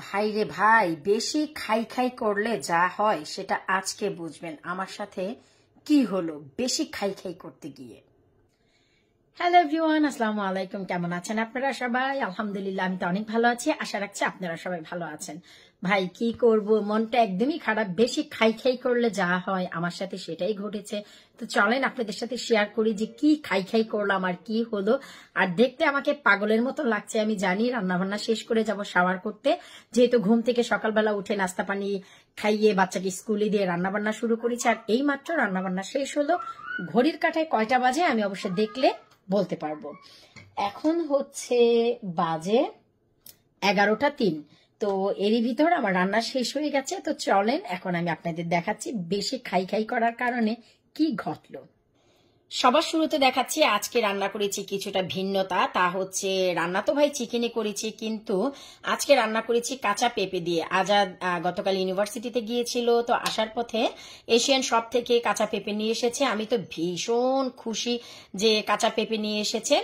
ভাই রে ভাই, বেশি খাই খাই করলে যা হয় সেটা আজকে বুঝবেন আমার সাথে কি হলো বেশি খাই খাই করতে গিয়ে। হ্যালো এভরিওয়ান, আসসালামু আলাইকুম। কেমন আছেন আপনারা সবাই? আলহামদুলিল্লাহ, আমি তো অনেক ভালো আছি। আশা রাখছি আপনারা সবাই ভালো আছেন। ভাই কি করব, মনটা একদমই খারাপ। বেশি খাই খাই করলে যা হয় আমার সাথে সেটাই ঘটেছে। তো চলেন আপনাদের সাথে শেয়ার করি যে কি খাই খাই করলাম আর কি হলো। আর দেখতে আমাকে পাগলের মতো লাগছে আমি জানি। রান্নাবান্না শেষ করে যাব শাওয়ার করতে, যেহেতু ঘুম থেকে সকালবেলা উঠে নাস্তা পানি খাইয়ে বাচ্চাকে স্কুলে দিয়ে রান্নাবান্না শুরু করেছি। আর এই মাত্র রান্নাবান্না শেষ হলো। ঘড়ির কাঁটায় কয়টা বাজে আমি অবশ্য দেখলে বলতে পারবো। এখন হচ্ছে বাজে 11টা 3। তো এরই ভিতর আমার রান্না শেষ হয়ে গেছে। তো চলেন এখন আমি আপনাদের দেখাচ্ছি বেশি খাই খাই করার কারণে কি ঘটলো। সবার শুরুতে দেখাচ্ছি আজকে রান্না করেছি কিছুটা ভিন্নতা। তা হচ্ছে রান্না তো ভাই চিকেনে করেছি, কিন্তু আজকে রান্না করেছি কাঁচা পেঁপে দিয়ে। আজাদ গতকাল ইউনিভার্সিটিতে গিয়েছিল, তো আসার পথে এশিয়ান শপ থেকে কাঁচা পেঁপে নিয়ে এসেছে। আমি তো ভীষণ খুশি যে কাঁচা পেঁপে নিয়ে এসেছে।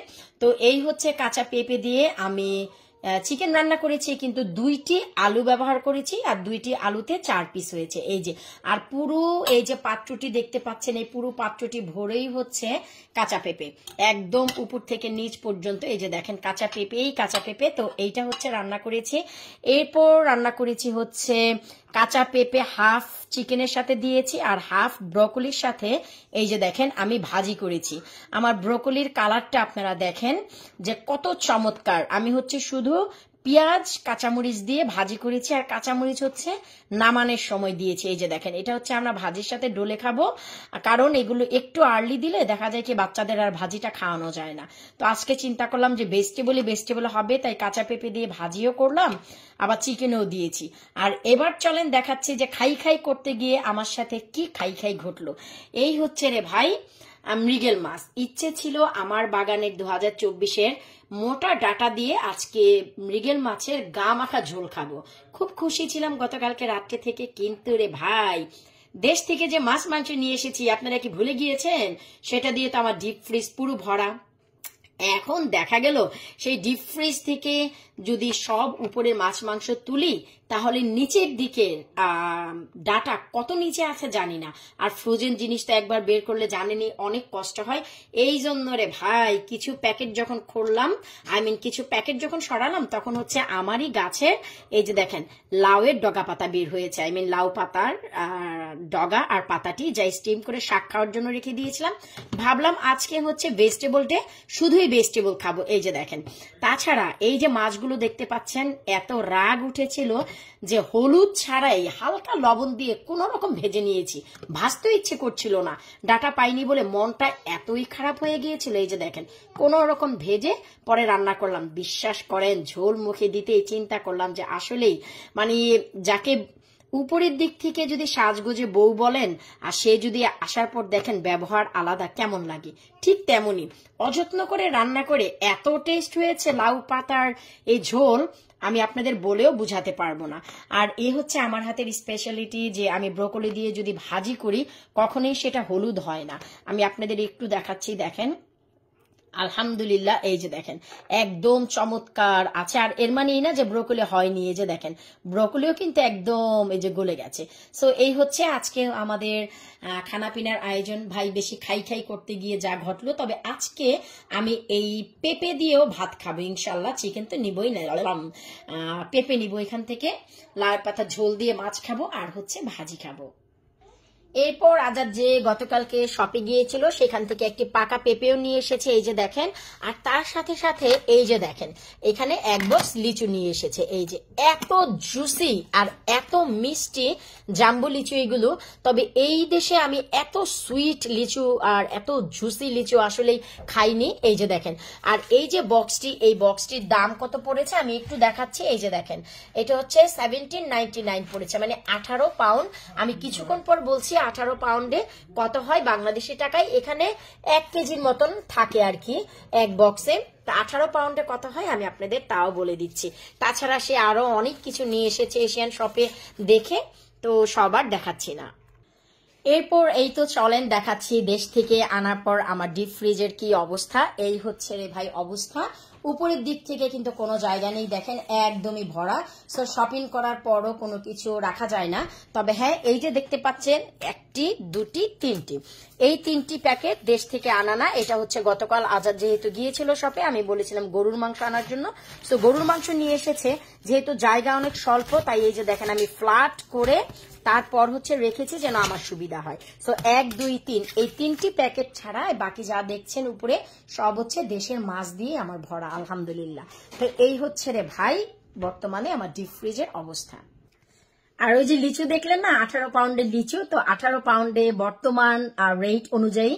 তো এই হচ্ছে কাঁচা পেঁপে দিয়ে আমি চিকেন রান্না করেছি, কিন্তু 2টি আলু ব্যবহার করেছি আর 2টি আলুতে 4 পিস হয়েছে। এই যে, আর পুরো এই যে পাত্রটি দেখতে পাচ্ছেন, এই পুরো পাত্রটি ভরেই হচ্ছে কাঁচা পেঁপে, একদম উপর থেকে নিচ পর্যন্ত। এই যে দেখেন কাঁচা পেঁপেই কাঁচা পেঁপে। তো এইটা হচ্ছে রান্না করেছি। এরপর রান্না করেছি হচ্ছে কাঁচা পেঁপে হাফ চিকেনের সাথে দিয়েছি আর হাফ ব্রকলির সাথে এই যে দেখেন আমি ভাজি করেছি। আমার ব্রকলির কালারটা আপনারা দেখেন যে কত চমৎকার। আমি হচ্ছে শুধু পেঁয়াজ কাঁচামরিচ দিয়ে ভাজি করেছি, আর কাঁচামরিচ হচ্ছে নামানোর সময় দিয়েছি। এই যে দেখেন, এটা হচ্ছে আমরা ভাজির সাথে ডলে খাবো, কারণ এগুলো একটু আর্লি দিলে দেখা যায় কি বাচ্চাদের আর ভাজিটা খাওয়ানো যায় না। তো আজকে চিন্তা করলাম যে ভেজিটেবল হবে, তাই কাঁচা পেঁপে দিয়ে ভাজিও করলাম, আবার চিকেনও দিয়েছি। আর এবার চলেন দেখাচ্ছি যে খাই খাই করতে গিয়ে আমার সাথে কি খাই খাই ঘটলো। এই হচ্ছে রে ভাই মৃগেল মাছ। ইচ্ছে ছিল আমার বাগানের 2024-এর মোটা ডাটা দিয়ে আজকে মৃগেল মাছের গা মাখা ঝোল খাবো। খুব খুশি ছিলাম গতকালকে রাত্রে থেকে, কিন্তু রে ভাই দেশ থেকে যে মাছ মাংস নিয়ে এসেছি আপনারা কি ভুলে গিয়েছেন? সেটা দিয়ে তো আমার ডিপ ফ্রিজ পুরো ভরা। এখন দেখা গেল সেই ডিপ ফ্রিজ থেকে যদি সব উপরের মাছ মাংস তুলি তাহলে নিচের দিকে ডাটা কত নিচে আছে জানি না। আর ফ্রোজেন জিনিসটা একবার বের করলে জানেনি অনেক কষ্ট হয়। এই জন্য রে ভাই কিছু প্যাকেট যখন খুললাম, কিছু প্যাকেট যখন সরালাম, তখন হচ্ছে আমারই গাছের এই যে দেখেন লাউয়ের ডগা পাতা বের হয়েছে। লাউ পাতার ডগা আর পাতাটি যা স্টিম করে শাক খাওয়ার জন্য রেখে দিয়েছিলাম। ভাবলাম আজকে হচ্ছে ভেজিটেবল ডে, শুধুই ভেজিটেবল খাবো। এই যে দেখেন, তাছাড়া এই যে মাছগুলো দেখতে পাচ্ছেন, এত রাগ উঠেছিল যে হলুদ ছাড়াই হালকা লবণ দিয়ে কোন রকম ভেজে নিয়েছি। ভাজতে ইচ্ছে করছিল না, ডাটা পাইনি বলে মনটা এতই খারাপ হয়ে গিয়েছিল। এই যে দেখেন কোন রকম ভেজে পরে রান্না করলাম। বিশ্বাস করেন ঝোল মুখে দিতেই চিন্তা করলাম যে আসলেই যাকে উপরের দিক থেকে যদি সাজগোজে বউ বলেন, আর সে যদি আসার পর দেখেন ব্যবহার আলাদা, কেমন লাগে? ঠিক তেমনই অযত্ন করে রান্না করে এত টেস্ট হয়েছে লাউ পাতার এই ঝোল, আমি আপনাদের বলেও বুঝাতে পারবো না। আর এ হচ্ছে আমার হাতের স্পেশালিটি, যে আমি ব্রোকলি দিয়ে যদি ভাজি করি কখনোই সেটা হলুদ হয় না। আমি আপনাদের একটু দেখাচ্ছি, দেখেন আলহামদুলিল্লাহ, এই যে দেখেন একদম চমৎকার আছে। আর এর মানে এই না যে ব্রোকলি হয়নি, এই যে দেখেন ব্রোকলিও কিন্তু একদম এই যে গলে গেছে। সো এই হচ্ছে আজকে আমাদের খানাপিনার আয়োজন। ভাই বেশি খাই খাই করতে গিয়ে যা ঘটলো। তবে আজকে আমি এই পেঁপে দিয়েও ভাত খাবো ইনশাল্লাহ। চিকেন তো নিবই না, পেঁপে নিবো এখান থেকে, লাউ পাতা ঝোল দিয়ে মাছ খাবো আর হচ্ছে ভাজি খাবো। এরপর আজাদ যে গতকালকে শপে গিয়েছিল সেখান থেকে একটি পাকা পেঁপেও নিয়ে এসেছে, এই যে দেখেন। আর তার সাথে সাথে এই যে দেখেন এখানে 1 বক্স লিচু নিয়ে এসেছে। এই যে এত জুসি আর এত মিষ্টি জাম্বু লিচু এগুলো। তবে এই দেশে আমি এত সুইট লিচু আর এত জুসি লিচু আসলেই খাইনি। এই যে দেখেন, আর এই যে বক্সটি, এই বক্সটির দাম কত পড়েছে আমি একটু দেখাচ্ছি। এই যে দেখেন, এটা হচ্ছে 1799 পড়েছে, 18 পাউন্ড। আমি কিছুক্ষণ পর বলছি 18 পাউন্ডে কত হয় বাংলাদেশি টাকায়। এখানে 1 কেজির মতন থাকে আর কি এক বক্সে। 18 পাউন্ডে কত হয় আমি আপনাদের তাও বলে দিচ্ছি। তাছাড়া সে আরো অনেক কিছু নিয়ে এসেছে এশিয়ান শপে দেখে, তো সবার দেখাচ্ছি না। এরপর এই তো চলেন দেখাচ্ছি দেশ থেকে আনার পর আমার ডিপ ফ্রিজের কি অবস্থা। এই হচ্ছে রে ভাই অবস্থা। উপরের দিক থেকে কিন্তু কোনো জায়গা নেই, দেখেন একদমই ভরা। সো শপিং করার পরও কোনো কিছু রাখা যায় না। তবে হ্যাঁ, এই যে দেখতে পাচ্ছেন 1টি 2টি 3টি, এই 3টি প্যাকেট দেশ থেকে আনা না। এটা হচ্ছে গতকাল আজাদ যেহেতু গিয়েছিল শপে, আমি বলেছিলাম গরুর মাংস আনার জন্য। সো গরুর মাংস নিয়ে এসেছে, যেহেতু জায়গা অনেক স্বল্প তাই এই যে দেখেন আমি ফ্ল্যাট করে তারপর হচ্ছে রেখেছি যেন আমার সুবিধা হয়। সো 1 2 3 এই 3টি প্যাকেট ছাড়া বাকি যা দেখছেন উপরে সব হচ্ছে দেশের মাছ দিয়ে আমার ভরা, আলহামদুলিল্লাহ। তো এই হচ্ছে রে ভাই বর্তমানে আমার ডিপ ফ্রিজের অবস্থা। আর ওই যে লিচু দেখলেন না 18 পাউন্ডের লিচু, তো 18 পাউন্ডে বর্তমান রেট অনুযায়ী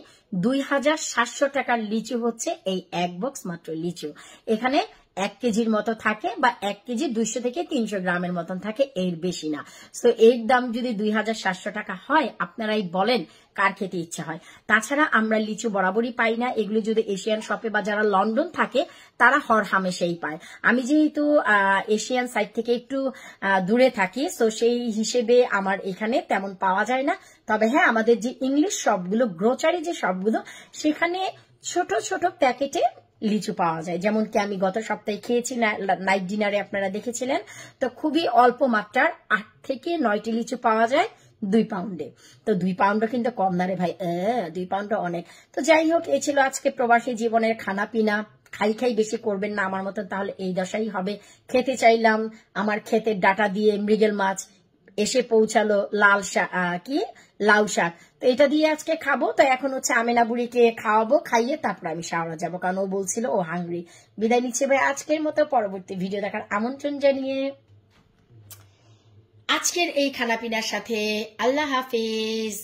2700 টাকার লিচু হচ্ছে এই এক বক্স মাত্র লিচু। এখানে 1 কেজির মতো থাকে বা 1 কেজি 200 থেকে 300 গ্রামের মতন থাকে, এর বেশি না। সো এর দাম যদি 2700 টাকা হয়, আপনারাই বলেন কার খেতে ইচ্ছা হয়। তাছাড়া আমরা লিচু বরাবরই পাই না, এগুলো যদি এশিয়ান শপে বা যারা লন্ডন থাকে তারা হর হামেশাই পায়। আমি যেহেতু এশিয়ান সাইড থেকে একটু দূরে থাকি, সো সেই হিসেবে আমার এখানে তেমন পাওয়া যায় না। তবে হ্যাঁ, আমাদের যে ইংলিশ শপগুলো, গ্রোসারি যে শপগুলো, সেখানে ছোট ছোট প্যাকেটে লিচু পাওয়া যায়। যেমন কি আমি গত সপ্তাহে খেয়েছি নাইট ডিনারে, আপনারা দেখেছিলেন। তো খুবই অল্প মাত্রার 8 থেকে 9টি লিচু পাওয়া যায় 2 পাউন্ডে। তো 2 পাউন্ডও কিন্তু কম না রে ভাই, 2 পাউন্ড অনেক। তো যাই হোক, এই ছিল আজকে প্রবাসী জীবনের খানা পিনা। খাই বেশি করবেন না আমার মতন, তাহলে এই দশাই হবে। খেতে চাইলাম, আমার ক্ষেতের ডাটা দিয়ে মৃগেল মাছ এসে পৌঁছালো, লাউ শাক, তো এটা দিয়ে আজকে খাবো। তো এখন হচ্ছে আমেনা বুড়িকে খাওয়াবো, খাইয়ে তারপর আমি শাওরা যাবো, কারণ ও বলছিল ও হাংরি। বিদায় নিচ্ছে ভাই আজকের মতো, পরবর্তী ভিডিও দেখার আমন্ত্রণ জানিয়ে আজকের এই খানাপিনার সাথে আল্লাহ হাফেজ।